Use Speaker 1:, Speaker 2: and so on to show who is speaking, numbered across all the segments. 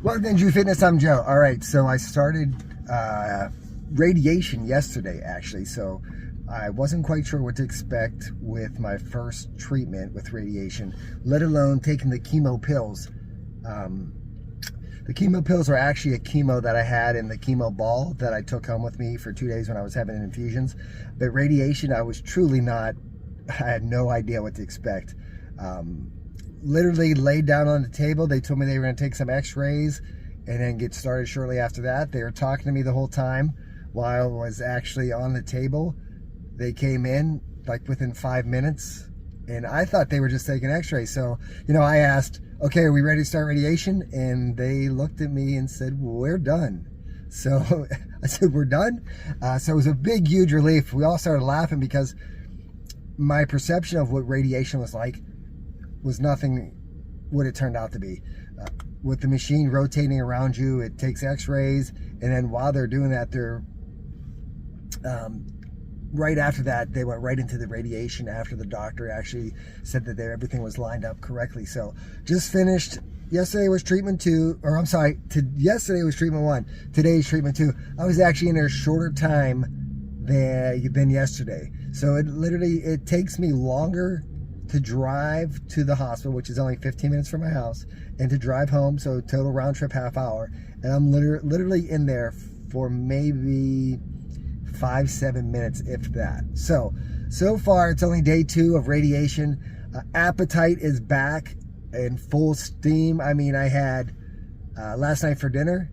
Speaker 1: Welcome to Fitness. I'm Joe. All right, so I started radiation yesterday, actually. So I wasn't quite sure what to expect with my first treatment with radiation, let alone taking the chemo pills. The chemo pills are actually a chemo that I had in the chemo ball that I took home with me for 2 days when I was having infusions. But radiation, I was truly not, I had no idea what to expect. Literally laid down on the table. They told me they were going to take some x-rays and then get started shortly after that. They were talking to me the whole time while I was actually on the table. They came in like within 5 minutes and I thought they were just taking x-rays. So, you know, I asked, okay, are we ready to start radiation? And they looked at me and said, well, we're done. So I said, we're done? So it was a big, huge relief. We all started laughing because my perception of what radiation was like was nothing what it turned out to be. With the machine rotating around you, it takes x-rays, and then while they're doing that, they're right after that, they went right into the radiation after the doctor actually said that everything was lined up correctly. So just finished. Yesterday was treatment 2, or I'm sorry, yesterday was treatment 1. Today's treatment 2. I was actually in there a shorter time than yesterday. So it takes me longer to drive to the hospital, which is only 15 minutes from my house, and to drive home, so total round trip half hour. And I'm literally in there for maybe 5-7 minutes, if that. So far it's only day 2 of radiation. Appetite is back in full steam. I mean, I had last night for dinner,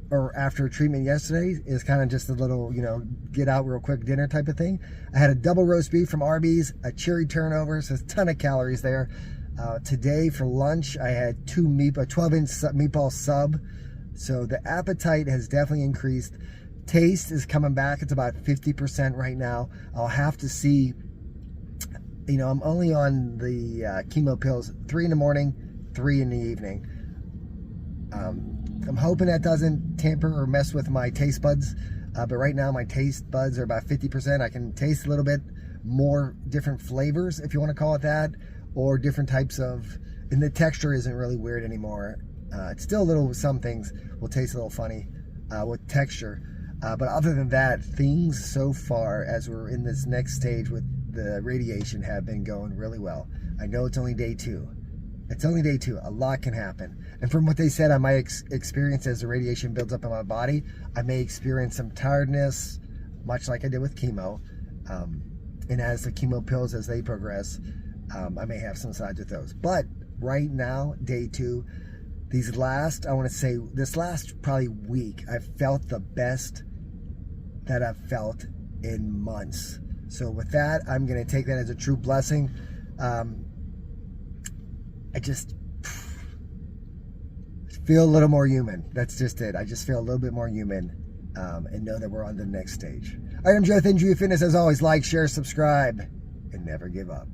Speaker 1: or after treatment yesterday, is kind of just a little, you know, get out real quick dinner type of thing. I had a double roast beef from Arby's, a cherry turnover, so a ton of calories there. Today for lunch, I had 12-inch meatball sub. So the appetite has definitely increased. Taste is coming back. It's about 50% right now. I'll have to see. You know, I'm only on the chemo pills 3 in the morning, 3 in the evening. I'm hoping that doesn't tamper or mess with my taste buds. But right now my taste buds are about 50%. I can taste a little bit more different flavors, if you want to call it that, or different types of, and the texture isn't really weird anymore. It's still a little, some things will taste a little funny with texture. But other than that, things so far as we're in this next stage with the radiation have been going really well. I know it's only day 2. It's only day 2. A lot can happen. And from what they said, I might experience as the radiation builds up in my body, I may experience some tiredness, much like I did with chemo. And as the chemo pills, as they progress, I may have some sides with those. But right now, day 2, this last probably week, I've felt the best that I've felt in months. So with that, I'm going to take that as a true blessing. I just feel a little more human. That's just it. I just feel a little bit more human and know that we're on the next stage. All right, I'm Joe, Fitness. As always, like, share, subscribe, and never give up.